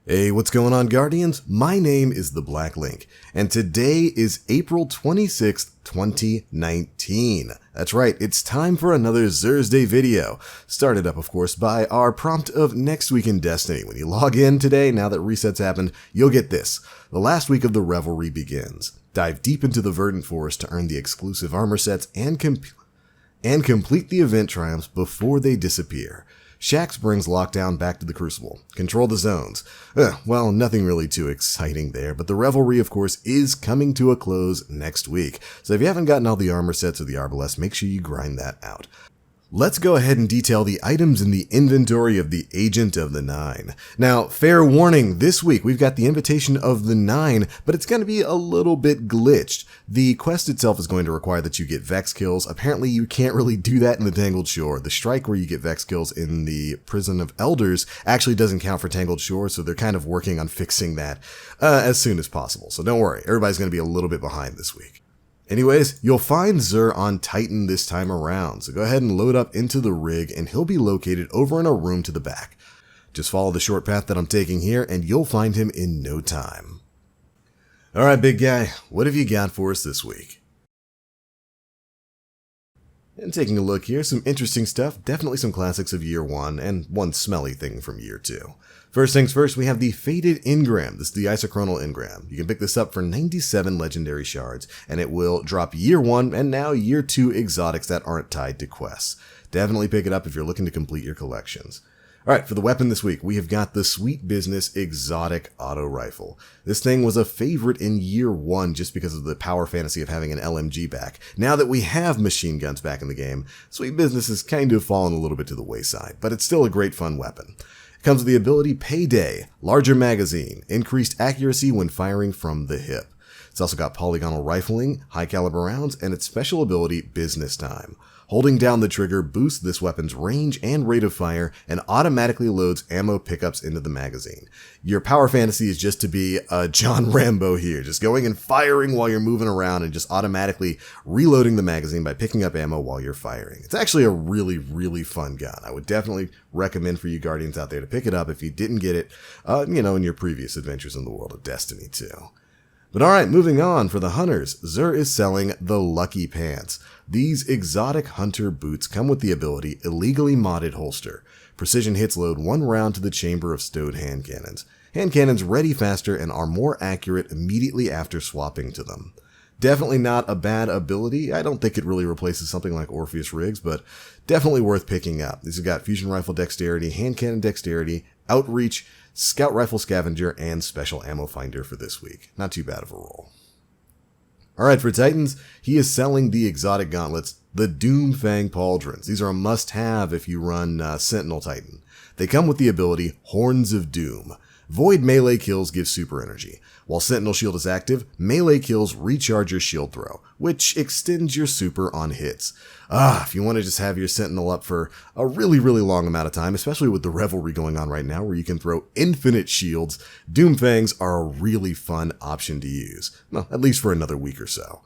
Hey, what's going on, Guardians? My name is the Black Link, and today is April 26th, 2019. That's right, it's time for another Xursday video. Started up, of course, by our prompt of Next Week in Destiny. When you log in today, now that resets happened, you'll get this. The last week of the Revelry begins. Dive deep into the Verdant Forest to earn the exclusive armor sets and complete the event triumphs before they disappear. Shaxx brings Lockdown back to the Crucible. Control the zones. Well, nothing really too exciting there, but the Revelry, of course, is coming to a close next week. So if you haven't gotten all the armor sets or the Arbalest, make sure you grind that out. Let's go ahead and detail the items in the inventory of the Agent of the Nine. Now, fair warning, this week we've got the Invitation of the Nine, but it's going to be a little bit glitched. The quest itself is going to require that you get Vex kills. Apparently you can't really do that in the Tangled Shore. The strike where you get Vex kills in the Prison of Elders actually doesn't count for Tangled Shore, so they're kind of working on fixing that as soon as possible. So don't worry, everybody's going to be a little bit behind this week. Anyways, you'll find Xur on Titan this time around, so go ahead and load up into the rig and he'll be located over in a room to the back. Just follow the short path that I'm taking here and you'll find him in no time. Alright, big guy, what have you got for us this week? And taking a look here, some interesting stuff, definitely some classics of year 1 and one smelly thing from year 2. First things first, we have the Faded Engram. This is the isochronal engram. You can pick this up for 97 legendary shards, and it will drop year 1 and now year 2 exotics that aren't tied to quests. Definitely pick it up if you're looking to complete your collections. Alright, for the weapon this week, we have got the Sweet Business Exotic Auto Rifle. This thing was a favorite in year 1 just because of the power fantasy of having an LMG back. Now that we have machine guns back in the game, Sweet Business has kind of fallen a little bit to the wayside, but it's still a great fun weapon. It comes with the ability Payday, larger magazine, increased accuracy when firing from the hip. It's also got polygonal rifling, high caliber rounds, and its special ability Business Time. Holding down the trigger boosts this weapon's range and rate of fire and automatically loads ammo pickups into the magazine. Your power fantasy is just to be John Rambo here, just going and firing while you're moving around and just automatically reloading the magazine by picking up ammo while you're firing. It's actually a really, really fun gun. I would definitely recommend for you Guardians out there to pick it up if you didn't get it, in your previous adventures in the world of Destiny 2. But alright, moving on, for the hunters, Xur is selling the Lucky Pants. These exotic hunter boots come with the ability Illegally Modded Holster. Precision hits load 1 round to the chamber of stowed hand cannons. Hand cannons ready faster and are more accurate immediately after swapping to them. Definitely not a bad ability. I don't think it really replaces something like Orpheus Rigs, but definitely worth picking up. These have got Fusion Rifle Dexterity, Hand Cannon Dexterity, Outreach, Scout Rifle Scavenger, and Special Ammo Finder for this week. Not too bad of a roll. Alright, for Titans, he is selling the exotic gauntlets, the Doomfang Pauldrons. These are a must-have if you run Sentinel Titan. They come with the ability Horns of Doom. Void melee kills give super energy. While Sentinel Shield is active, melee kills recharge your shield throw, which extends your super on hits. If you want to just have your Sentinel up for a really, really long amount of time, especially with the Revelry going on right now where you can throw infinite shields, Doomfangs are a really fun option to use. Well, at least for another week or so.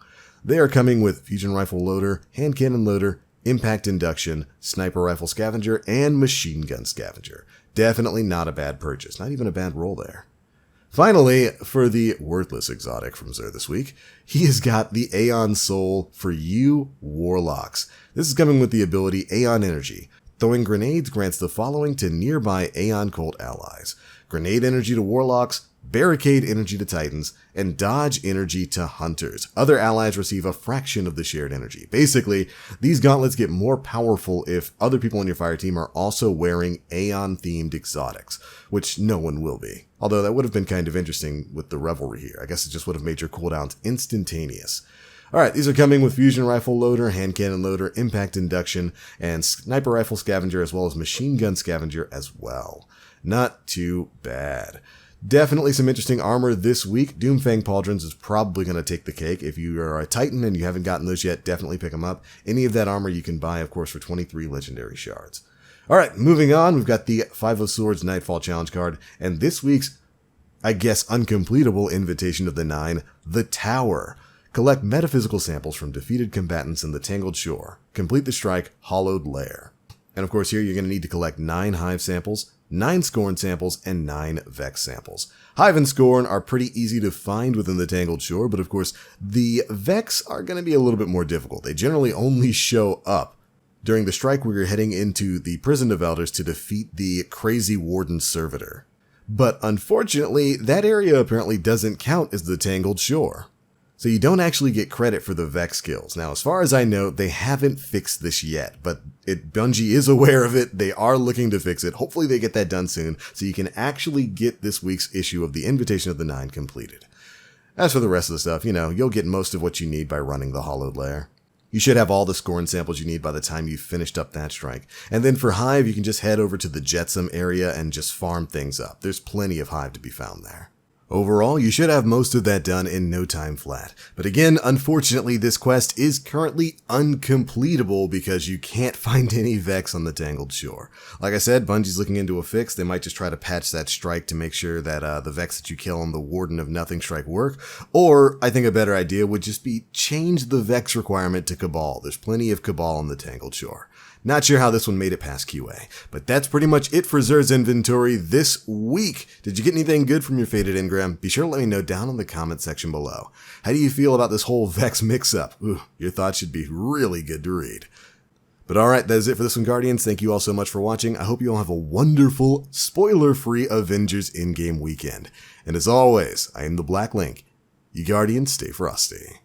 They are coming with Fusion Rifle Loader, Hand Cannon Loader, Impact Induction, Sniper Rifle Scavenger, and Machine Gun Scavenger. Definitely not a bad purchase, not even a bad roll there. Finally, for the worthless exotic from Xur this week, he has got the Aeon Soul for you Warlocks. This is coming with the ability Aeon Energy. Throwing grenades grants the following to nearby Aeon Cult allies. Grenade energy to Warlocks, Barricade energy to Titans, and Dodge energy to Hunters. Other allies receive a fraction of the shared energy. Basically, these gauntlets get more powerful if other people on your fire team are also wearing Aeon-themed exotics, which no one will be. Although that would have been kind of interesting with the Revelry here. I guess it just would have made your cooldowns instantaneous. Alright, these are coming with Fusion Rifle Loader, Hand Cannon Loader, Impact Induction, and Sniper Rifle Scavenger, as well as Machine Gun Scavenger as well. Not too bad. Definitely some interesting armor this week. Doomfang Pauldrons is probably going to take the cake. If you are a Titan and you haven't gotten those yet, definitely pick them up. Any of that armor you can buy, of course, for 23 legendary shards. Alright, moving on, we've got the Five of Swords Nightfall Challenge card, and this week's, I guess, uncompletable Invitation of the Nine, the Tower. Collect metaphysical samples from defeated combatants in the Tangled Shore. Complete the strike, Hollowed Lair. And of course here you're going to need to collect 9 hive samples, 9 Scorn samples, and 9 Vex samples. Hive and Scorn are pretty easy to find within the Tangled Shore, but of course, the Vex are going to be a little bit more difficult. They generally only show up during the strike where you're heading into the Prison of Elders to defeat the Crazy Warden Servitor. But unfortunately, that area apparently doesn't count as the Tangled Shore. So you don't actually get credit for the Vex skills. Now, as far as I know, they haven't fixed this yet, but Bungie is aware of it. They are looking to fix it. Hopefully they get that done soon, so you can actually get this week's issue of the Invitation of the Nine completed. As for the rest of the stuff, you'll get most of what you need by running the Hollowed Lair. You should have all the Scorn samples you need by the time you've finished up that strike. And then for Hive, you can just head over to the Jetsam area and just farm things up. There's plenty of Hive to be found there. Overall, you should have most of that done in no time flat. But again, unfortunately, this quest is currently uncompletable because you can't find any Vex on the Tangled Shore. Like I said, Bungie's looking into a fix. They might just try to patch that strike to make sure that the Vex that you kill on the Warden of Nothing strike work. Or, I think a better idea would just be change the Vex requirement to Cabal. There's plenty of Cabal on the Tangled Shore. Not sure how this one made it past QA, but that's pretty much it for Xur's inventory this week. Did you get anything good from your Faded Engram? Be sure to let me know down in the comment section below. How do you feel about this whole Vex mix-up? Ooh, your thoughts should be really good to read. But alright, that is it for this one, Guardians. Thank you all so much for watching. I hope you all have a wonderful, spoiler-free Avengers in-game weekend. And as always, I am the Black Link. You Guardians, stay frosty.